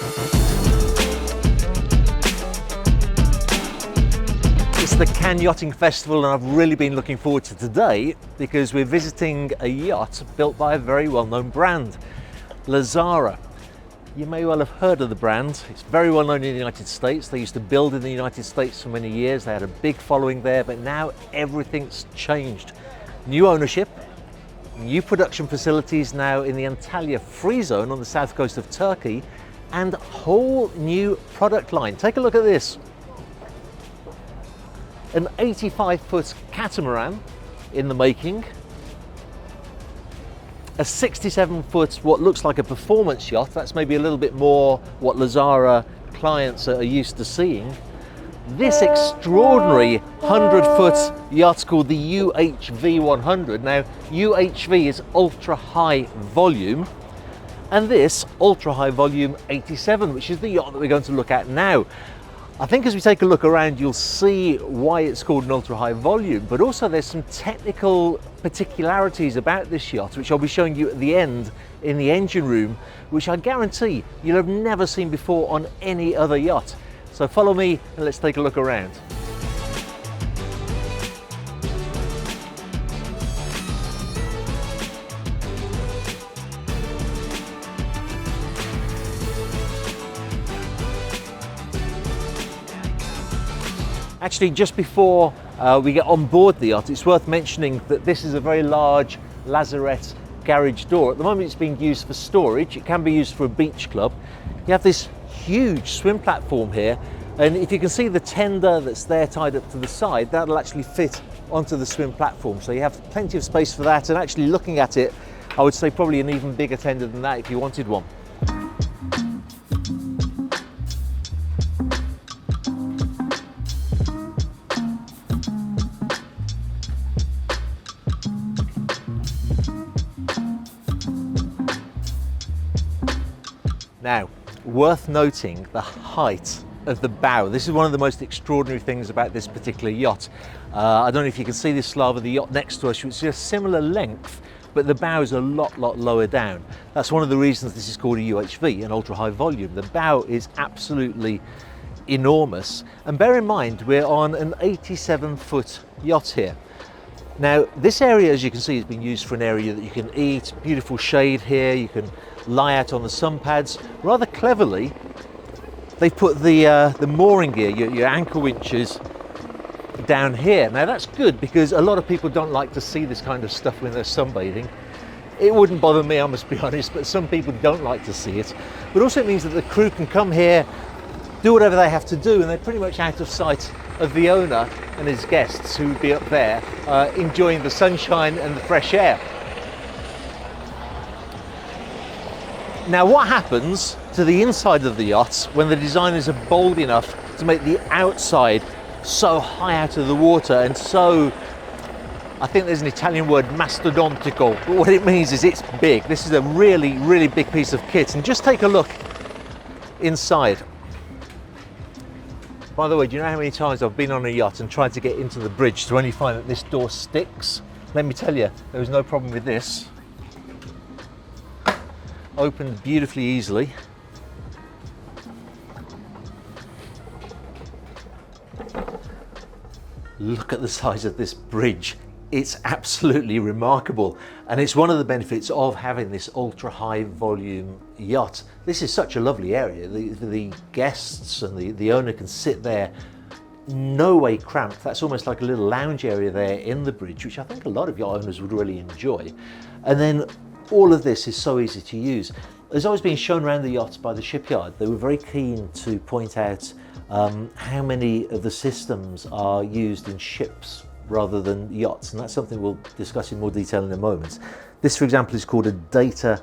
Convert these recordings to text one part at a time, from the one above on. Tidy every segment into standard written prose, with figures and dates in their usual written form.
It's the Cannes Yachting Festival, and I've really been looking forward to today because we're visiting a yacht built by a very well-known brand, Lazzara. You may well have heard of the brand. It's very well known in the United States. They used to build in the United States for many years. They had a big following there, but now everything's changed. New ownership, new production facilities now in the Antalya Free Zone on the south coast of Turkey, and a whole new product line. Take a look at this. An 85-foot catamaran in the making, a 67-foot what looks like a performance yacht. That's maybe a little bit more what Lazzara clients are used to seeing. This extraordinary 100-foot yacht called the UHV100. Now, UHV is ultra high volume, and this ultra high volume 87, which is the yacht that we're going to look at now. I think as we take a look around, you'll see why it's called an ultra high volume, but also there's some technical particularities about this yacht, which I'll be showing you at the end in the engine room, which I guarantee you'll have never seen before on any other yacht. So follow me and let's take a look around. Actually, just before we get on board the yacht, it's worth mentioning that this is a very large lazarette garage door. At the moment it's being used for storage. It can be used for a beach club. You have this huge swim platform here, and if you can see the tender that's there tied up to the side, that'll actually fit onto the swim platform. So you have plenty of space for that, and actually looking at it, I would say probably an even bigger tender than that if you wanted one. Now, worth noting the height of the bow. This is one of the most extraordinary things about this particular yacht. I don't know if you can see this, Slava, the yacht next to us, which is a similar length, but the bow is a lot lower down. That's one of the reasons this is called a UHV, an ultra high volume. The bow is absolutely enormous. And bear in mind, we're on an 87-foot yacht here. Now, this area, as you can see, has been used for an area that you can eat, beautiful shade here, you can lie out on the sun pads. Rather cleverly, they put the mooring gear, your anchor winches, down here. Now that's good because a lot of people don't like to see this kind of stuff when they're sunbathing. It wouldn't bother me, I must be honest, but some people don't like to see it. But also it means that the crew can come here, do whatever they have to do, and they're pretty much out of sight of the owner and his guests who would be up there enjoying the sunshine and the fresh air. Now, what happens to the inside of the yachts when the designers are bold enough to make the outside so high out of the water and so, I think there's an Italian word, mastodontical, but what it means is it's big. This is a really big piece of kit, and just take a look inside. By the way, do you know how many times I've been on a yacht and tried to get into the bridge to only find that this door sticks? Let me tell you, there was no problem with this. Opened beautifully easily. Look at the size of this bridge. It's absolutely remarkable, and it's one of the benefits of having this ultra high volume yacht. This is such a lovely area. The guests and the owner can sit there, no way cramped. That's almost like a little lounge area there in the bridge, which I think a lot of yacht owners would really enjoy. And then all of this is so easy to use. As I was being shown around the yachts by the shipyard, they were very keen to point out how many of the systems are used in ships rather than yachts, and that's something we'll discuss in more detail in a moment. This, for example, is called a data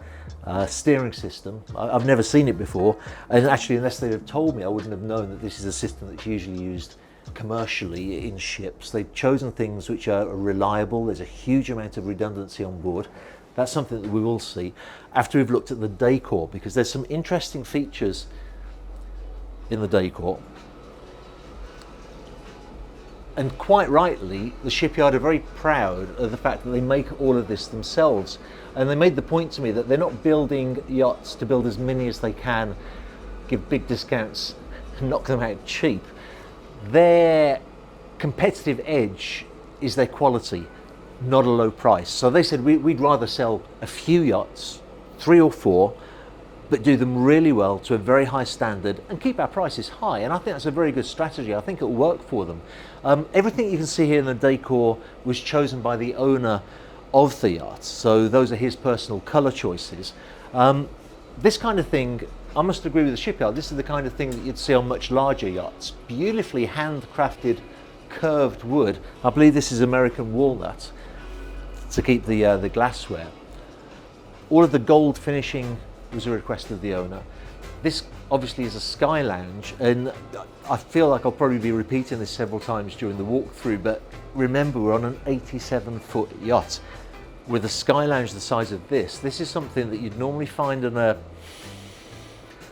steering system. I've never seen it before, and actually, unless they'd have told me, I wouldn't have known that this is a system that's usually used commercially in ships. They've chosen things which are reliable. There's a huge amount of redundancy on board. That's something that we will see after we've looked at the decor, because there's some interesting features in the decor. And quite rightly, the shipyard are very proud of the fact that they make all of this themselves. And they made the point to me that they're not building yachts to build as many as they can give big discounts and knock them out cheap. Their competitive edge is their quality, not a low price. So they said we'd rather sell a few yachts, 3 or 4, but do them really well to a very high standard and keep our prices high. And I think that's a very good strategy. I think it'll work for them. Everything you can see here in the decor was chosen by the owner of the yacht. So those are his personal color choices. This kind of thing, I must agree with the shipyard, this is the kind of thing that you'd see on much larger yachts. Beautifully handcrafted curved wood. I believe this is American walnut to keep the glassware. All of the gold finishing was a request of the owner. This obviously is a sky lounge, and I feel like I'll probably be repeating this several times during the walkthrough, but remember, we're on an 87-foot yacht. With a sky lounge the size of this is something that you'd normally find on a,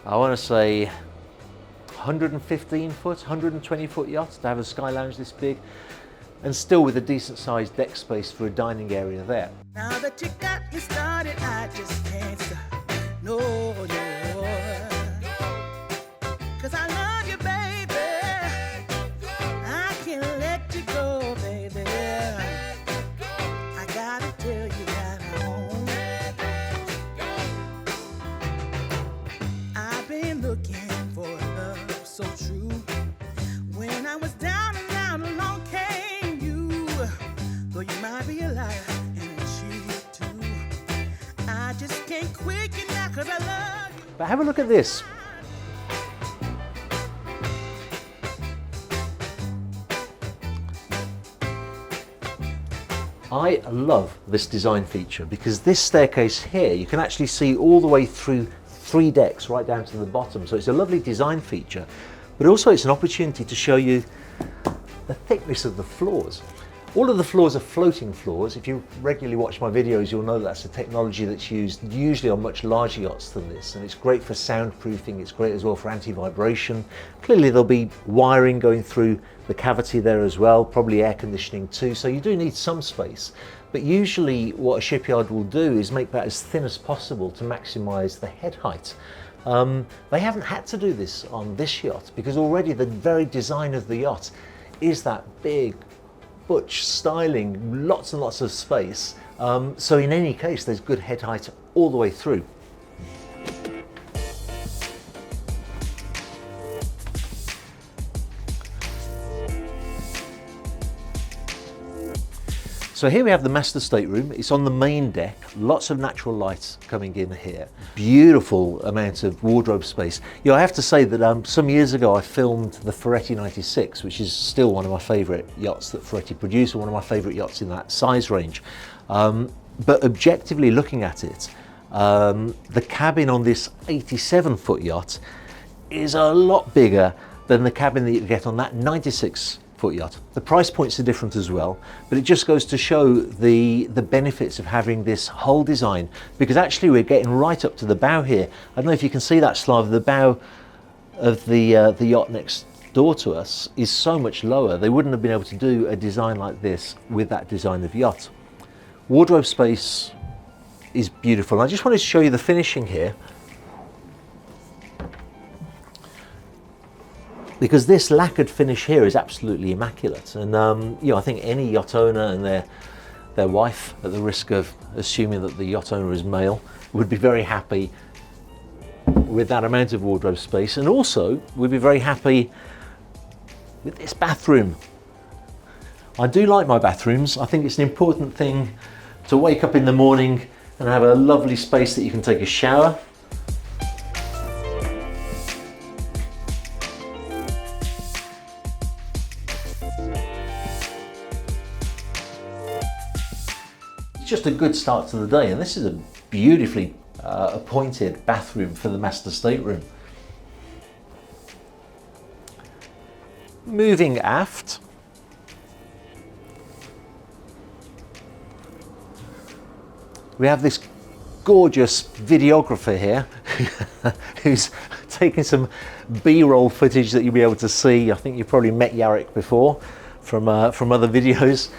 I want to say, 115 foot, 120 foot yacht, to have a sky lounge this big, and still with a decent sized deck space for a dining area there. Now that you got me started, I just can't stop. No, no. 'Cause I love you, baby. I can't let you go, baby. I gotta tell you that I've been looking for love so true. When I was down and out, along came you. Though you might be a liar and a cheat too, I just can't quit you now 'cause I love you. But have a look at this. I love this design feature because this staircase here, you can actually see all the way through 3 decks right down to the bottom. So it's a lovely design feature, but also it's an opportunity to show you the thickness of the floors. All of the floors are floating floors. If you regularly watch my videos, you'll know that's a technology that's used usually on much larger yachts than this, and it's great for soundproofing. It's great as well for anti-vibration. Clearly there'll be wiring going through the cavity there as well, probably air conditioning too, so you do need some space. But usually what a shipyard will do is make that as thin as possible to maximize the head height. They haven't had to do this on this yacht because already the very design of the yacht is that big, butch styling, lots and lots of space. So in any case, there's good head height all the way through. So here we have the master stateroom. It's on the main deck, lots of natural lights coming in here. Beautiful amount of wardrobe space. You know, I have to say that some years ago I filmed the Ferretti 96, which is still one of my favourite yachts that Ferretti produced, one of my favourite yachts in that size range. But objectively looking at it, the cabin on this 87-foot yacht is a lot bigger than the cabin that you get on that 96-foot yacht. The price points are different as well, but it just goes to show the benefits of having this whole design, because actually we're getting right up to the bow here. I don't know if you can see that, Slav. The bow of the yacht next door to us is so much lower. They wouldn't have been able to do a design like this with that design of yacht. Wardrobe space is beautiful. I just wanted to show you the finishing here, because this lacquered finish here is absolutely immaculate. And you know, I think any yacht owner and their wife, at the risk of assuming that the yacht owner is male, would be very happy with that amount of wardrobe space, and also would be very happy with this bathroom. I do like my bathrooms. I think it's an important thing to wake up in the morning and have a lovely space that you can take a shower. It's just a good start to the day, and this is a beautifully appointed bathroom for the master stateroom. Moving aft, we have this gorgeous videographer here who's taking some B-roll footage that you'll be able to see. I think you've probably met Yarrick before from other videos.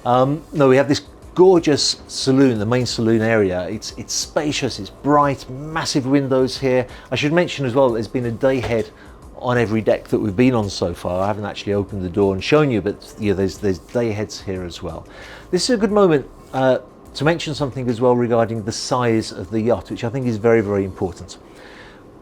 No, we have this gorgeous saloon, the main saloon area. It's spacious, it's bright, massive windows here. I should mention as well, there's been a day head on every deck that we've been on so far. I haven't actually opened the door and shown you, but yeah, there's day heads here as well. This is a good moment to mention something as well regarding the size of the yacht, which I think is very, very important.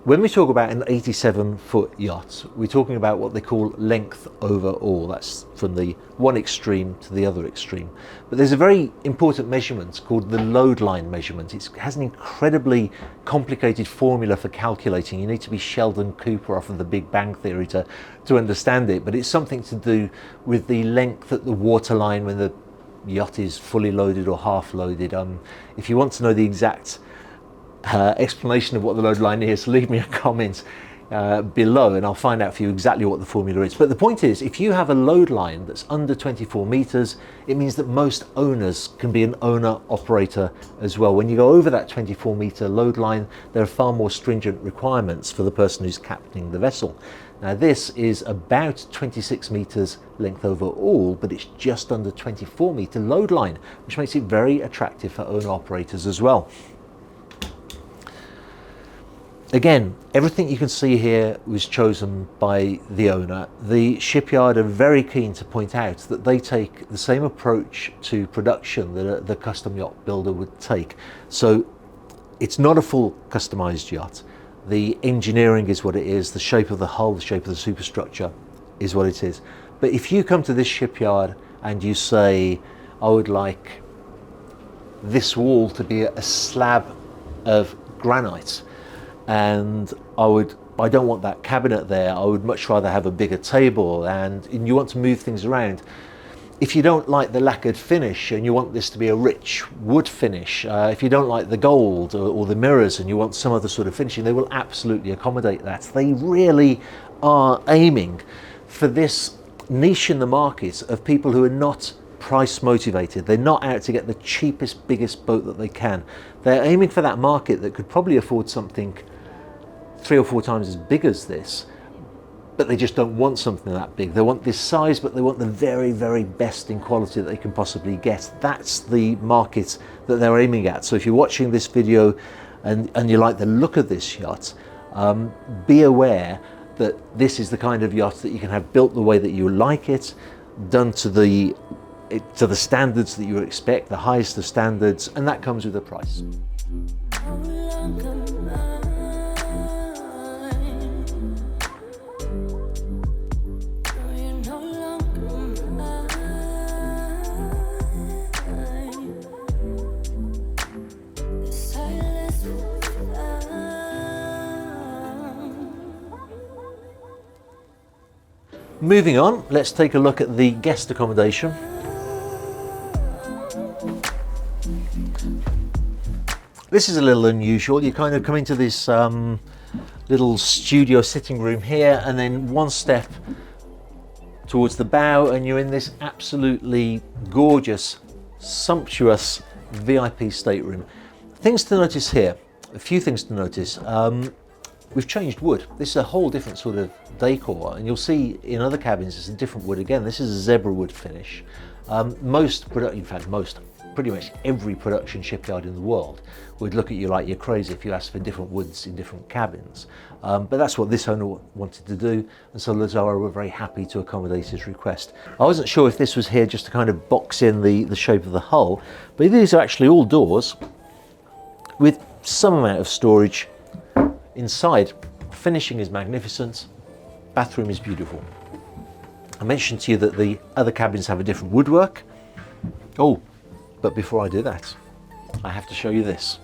When we talk about an 87-foot yacht, we're talking about what they call length over all. That's from the one extreme to the other extreme. But there's a very important measurement called the load line measurement. It has an incredibly complicated formula for calculating. You need to be Sheldon Cooper off of the Big Bang Theory to understand it. But it's something to do with the length at the waterline when the yacht is fully loaded or half loaded. If you want to know the exact explanation of what the load line is, leave me a comment below and I'll find out for you exactly what the formula is. But the point is, if you have a load line that's under 24 meters, it means that most owners can be an owner operator as well. When you go over that 24 meter load line, there are far more stringent requirements for the person who's captaining the vessel. Now this is about 26 meters length over all, but it's just under 24 meter load line, which makes it very attractive for owner operators as well. Again, everything you can see here was chosen by the owner. The shipyard are very keen to point out that they take the same approach to production that the custom yacht builder would take. So it's not a full customized yacht. The engineering is what it is, the shape of the hull, the shape of the superstructure is what it is. But if you come to this shipyard and you say, I would like this wall to be a slab of granite, and I don't want that cabinet there, I would much rather have a bigger table, and you want to move things around. If you don't like the lacquered finish and you want this to be a rich wood finish, if you don't like the gold or the mirrors and you want some other sort of finishing, they will absolutely accommodate that. They really are aiming for this niche in the market of people who are not price motivated. They're not out to get the cheapest, biggest boat that they can. They're aiming for that market that could probably afford something 3 or 4 times as big as this, but they just don't want something that big. They want this size, but they want the very, very best in quality that they can possibly get. That's the market that they're aiming at. So if you're watching this video and you like the look of this yacht, be aware that this is the kind of yacht that you can have built the way that you like it, done to the standards that you expect, the highest of standards, and that comes with a price. Moving on, let's take a look at the guest accommodation. This is a little unusual. You kind of come into this little studio sitting room here, and then one step towards the bow and you're in this absolutely gorgeous, sumptuous VIP stateroom. Things to notice here, a few things to notice. We've changed wood. This is a whole different sort of decor, and you'll see in other cabins it's a different wood again. This is a zebra wood finish. Pretty much every production shipyard in the world would look at you like you're crazy if you asked for different woods in different cabins. But that's what this owner wanted to do, and so Lazzara were very happy to accommodate his request. I wasn't sure if this was here just to kind of box in the shape of the hull, but these are actually all doors with some amount of storage inside. Finishing is magnificent, bathroom is beautiful. I mentioned to you that the other cabins have a different woodwork. Oh, but before I do that, I have to show you this.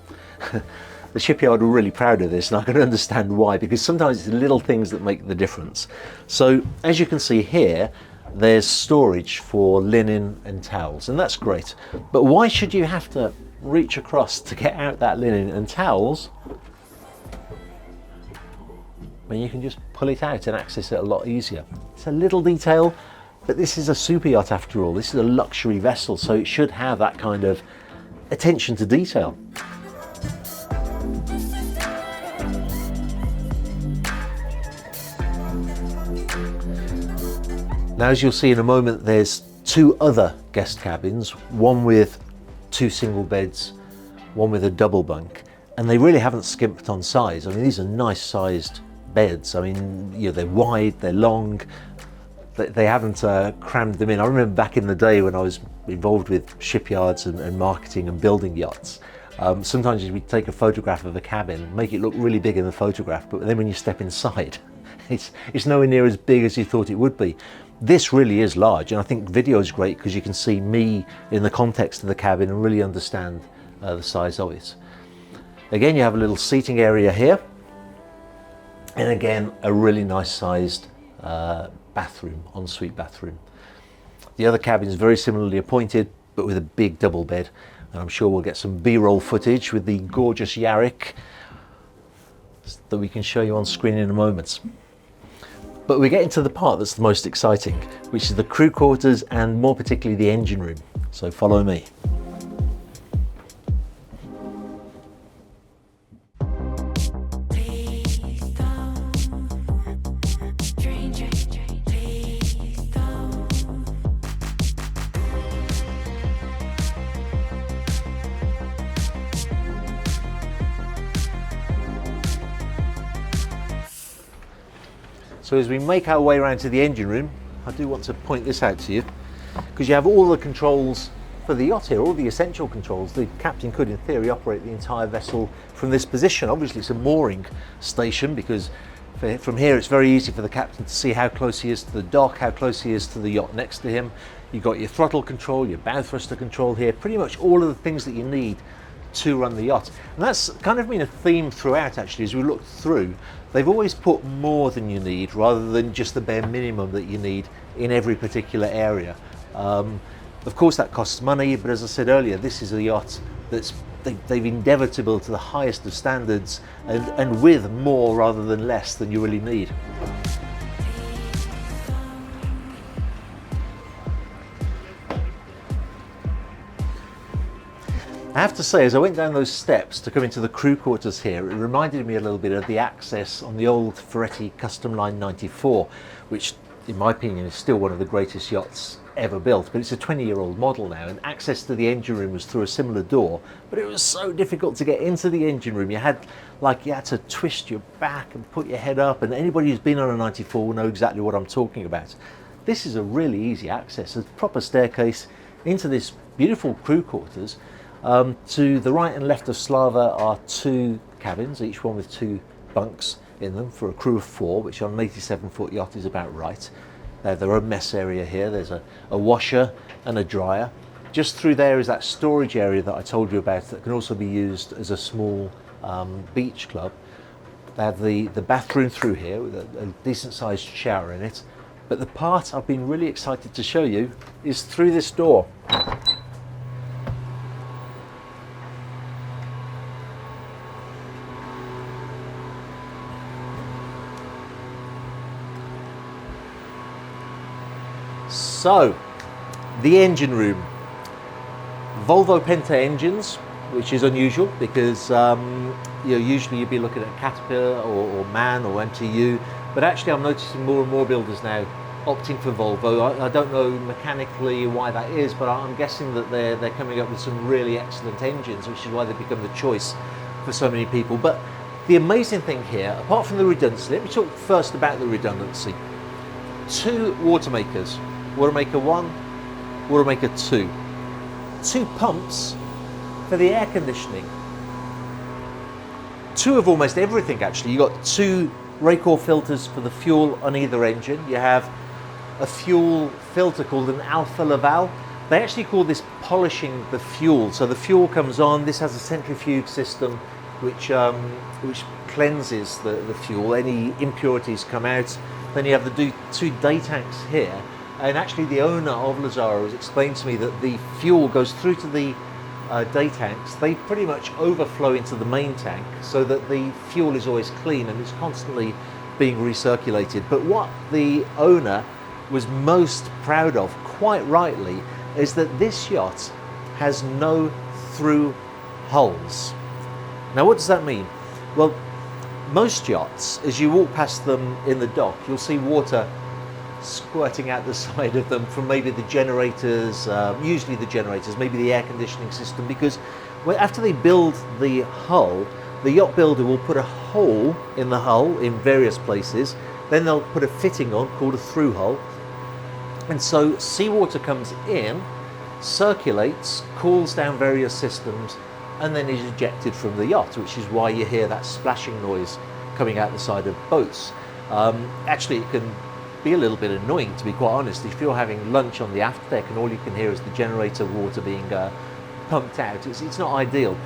The shipyard were really proud of this, and I can understand why, because sometimes it's the little things that make the difference. So as you can see here, there's storage for linen and towels, and that's great. But why should you have to reach across to get out that linen and towels when you can just pull it out and access it a lot easier? It's a little detail, but this is a super yacht after all. This is a luxury vessel, so it should have that kind of attention to detail. Now, as you'll see in a moment, there's two other guest cabins, one with 2 single beds, one with a double bunk, and they really haven't skimped on size. I mean, these are nice sized beds. I mean, you know, they're wide, they're long, they haven't crammed them in. I remember back in the day when I was involved with shipyards and marketing and building yachts, sometimes we'd take a photograph of a cabin, make it look really big in the photograph, but then when you step inside, it's nowhere near as big as you thought it would be. This really is large, and I think video is great because you can see me in the context of the cabin and really understand the size of it. Again, you have a little seating area here, and again, a really nice sized bathroom, ensuite bathroom. The other cabin is very similarly appointed, but with a big double bed, and I'm sure we'll get some B-roll footage with the gorgeous Yarrick that we can show you on screen in a moment. But we get into the part that's the most exciting, which is the crew quarters and more particularly the engine room. So follow me. So as we make our way around to the engine room, I do want to point this out to you, because you have all the controls for the yacht here, all the essential controls. The captain could, in theory, operate the entire vessel from this position. Obviously, it's a mooring station, because from here it's very easy for the captain to see how close he is to the dock, how close he is to the yacht next to him. You've got your throttle control, your bow thruster control here, pretty much all of the things that you need to run the yacht. And that's kind of been a theme throughout, actually, as we look through. They've always put more than you need rather than just the bare minimum that you need in every particular area. Of course that costs money, but as I said earlier, this is a yacht that's they've endeavoured to build to the highest of standards and with more rather than less than you really need. I have to say, as I went down those steps to come into the crew quarters here, it reminded me a little bit of the access on the old Ferretti Custom Line 94, which in my opinion is still one of the greatest yachts ever built, but it's a 20-year-old model now, and access to the engine room was through a similar door, but it was so difficult to get into the engine room. You had to twist your back and put your head up, and anybody who's been on a 94 will know exactly what I'm talking about. This is a really easy access, a proper staircase into this beautiful crew quarters. To the right and left of Slava are 2 cabins, each one with 2 bunks in them for a crew of 4, which on an 87-foot yacht is about right. They have their own mess area here. There's a washer and a dryer. Just through there is that storage area that I told you about that can also be used as a small beach club. They have the bathroom through here with a decent sized shower in it. But the part I've been really excited to show you is through this door. So, the engine room. Volvo Penta engines, which is unusual because usually you'd be looking at Caterpillar or MAN or MTU, but actually I'm noticing more and more builders now opting for Volvo. I don't know mechanically why that is, but I'm guessing that they're coming up with some really excellent engines, which is why they've become the choice for so many people. But the amazing thing here, apart from the redundancy, let me talk first about the redundancy. 2 water makers. Water maker 1, water maker 2. 2 pumps for the air conditioning. 2 of almost everything, actually. You've got 2 Raycor filters for the fuel on either engine. You have a fuel filter called an Alpha Laval. They actually call this polishing the fuel. So the fuel comes on, this has a centrifuge system which cleanses the fuel. Any impurities come out. Then you have the 2 day tanks here. And actually the owner of Lazzara has explained to me that the fuel goes through to the day tanks. They pretty much overflow into the main tank so that the fuel is always clean and it's constantly being recirculated. But what the owner was most proud of, quite rightly, is that this yacht has no through hulls. Now what does that mean? Well, most yachts, as you walk past them in the dock, you'll see water squirting out the side of them from maybe the generators, usually the generators, maybe the air conditioning system, because after they build the hull, the yacht builder will put a hole in the hull in various places, then they'll put a fitting on called a through hull, and so seawater comes in, circulates, cools down various systems, and then is ejected from the yacht, which is why you hear that splashing noise coming out the side of boats. Actually, it can be a little bit annoying, to be quite honest, if you're having lunch on the aft deck and all you can hear is the generator water being pumped out. It's not ideal.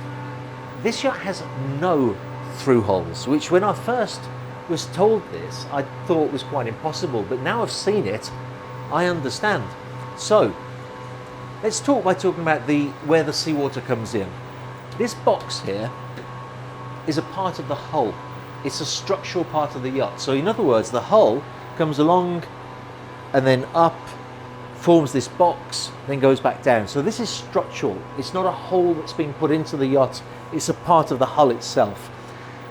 This yacht has no through hulls, which when I first was told this, I thought was quite impossible, but now I've seen it, I understand. So let's talk by talking about where the seawater comes in. This box here is a part of the hull. It's a structural part of the yacht. So in other words, the hull comes along and then up, forms this box, then goes back down. So this is structural. It's not a hole that's been put into the yacht. It's a part of the hull itself.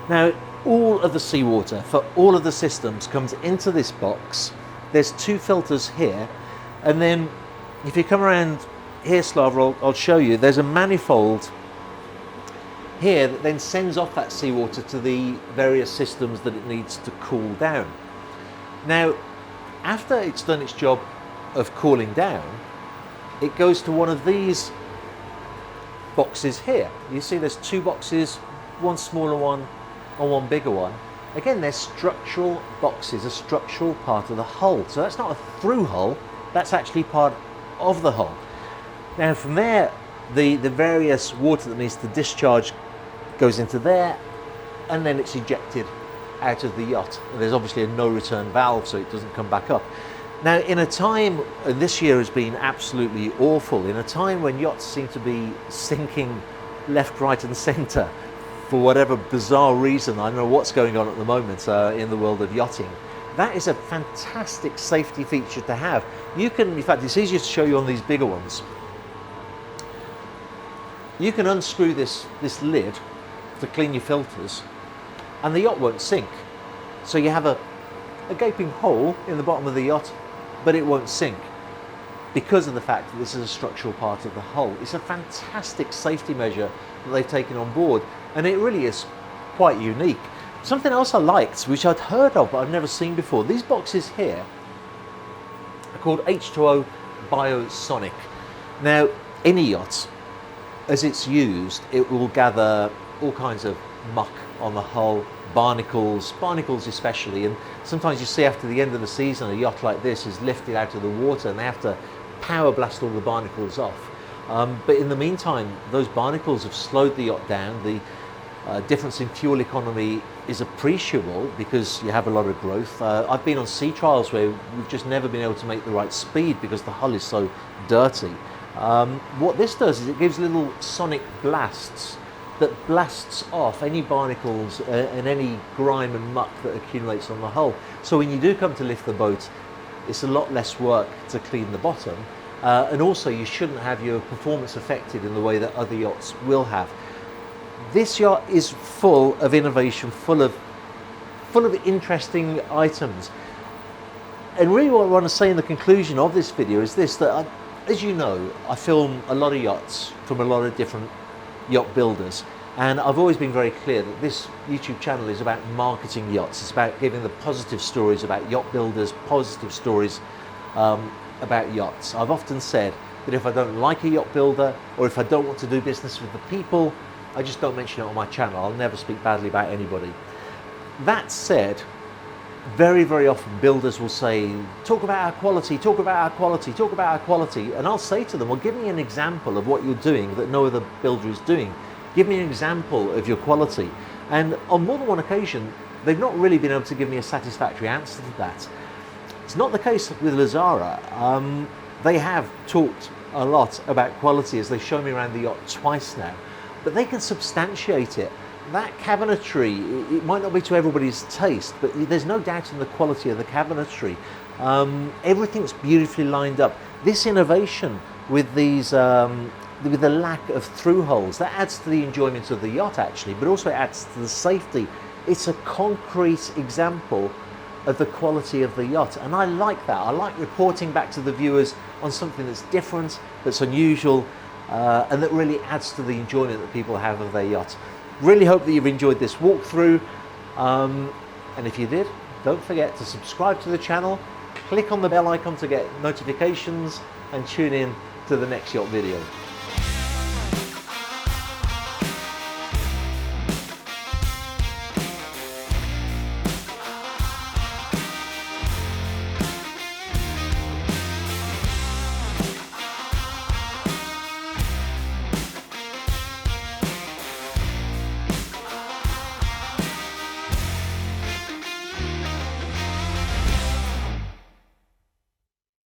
Now, all of the seawater for all of the systems comes into this box. There's two filters here. And then if you come around here, Slava, I'll show you, there's a manifold here that then sends off that seawater to the various systems that it needs to cool down. Now, after it's done its job of cooling down, it goes to one of these boxes here. You see there's two boxes, one smaller one and one bigger one. Again, they're structural boxes, a structural part of the hull. So that's not a through hull, that's actually part of the hull. Now from there, the various water that needs to discharge goes into there, and then it's ejected out of the yacht. And there's obviously a no return valve, so it doesn't come back up. Now in a time, and this year has been absolutely awful, in a time when yachts seem to be sinking left, right and centre for whatever bizarre reason, I don't know what's going on at the moment in the world of yachting, that is a fantastic safety feature to have. You can, in fact, it's easier to show you on these bigger ones. You can unscrew this lid to clean your filters and the yacht won't sink. So you have a gaping hole in the bottom of the yacht, but it won't sink because of the fact that this is a structural part of the hull. It's a fantastic safety measure that they've taken on board, and it really is quite unique. Something else I liked, which I'd heard of but I've never seen before, these boxes here are called H2O Biosonic. Now in a yacht, as it's used, it will gather all kinds of muck on the hull, barnacles especially, and sometimes you see after the end of the season a yacht like this is lifted out of the water and they have to power blast all the barnacles off. But in the meantime, those barnacles have slowed the yacht down. The difference in fuel economy is appreciable because you have a lot of growth. I've been on sea trials where we've just never been able to make the right speed because the hull is so dirty. What this does is it gives little sonic blasts that blasts off any barnacles and any grime and muck that accumulates on the hull. So when you do come to lift the boat, it's a lot less work to clean the bottom, and also you shouldn't have your performance affected in the way that other yachts will have. This yacht is full of innovation, full of interesting items. And really what I want to say in the conclusion of this video is this, that as you know, I film a lot of yachts from a lot of different yacht builders, and I've always been very clear that this YouTube channel is about marketing yachts. It's about giving the positive stories about yacht builders, positive stories about yachts. I've often said that if I don't like a yacht builder or if I don't want to do business with the people, I just don't mention it on my channel. I'll never speak badly about anybody. That said, very, very often builders will say, talk about our quality, talk about our quality, talk about our quality. And I'll say to them, well, give me an example of what you're doing that no other builder is doing. Give me an example of your quality. And on more than one occasion, they've not really been able to give me a satisfactory answer to that. It's not the case with Lazzara. They have talked a lot about quality as they've shown me around the yacht twice now, but they can substantiate it. That cabinetry, it might not be to everybody's taste, but there's no doubt in the quality of the cabinetry. Everything's beautifully lined up. This innovation with these, with the lack of through holes, that adds to the enjoyment of the yacht actually, but also adds to the safety. It's a concrete example of the quality of the yacht. And I like that. I like reporting back to the viewers on something that's different, that's unusual, and that really adds to the enjoyment that people have of their yacht. Really hope that you've enjoyed this walkthrough, and if you did, don't forget to subscribe to the channel, click on the bell icon to get notifications, and tune in to the next yacht video.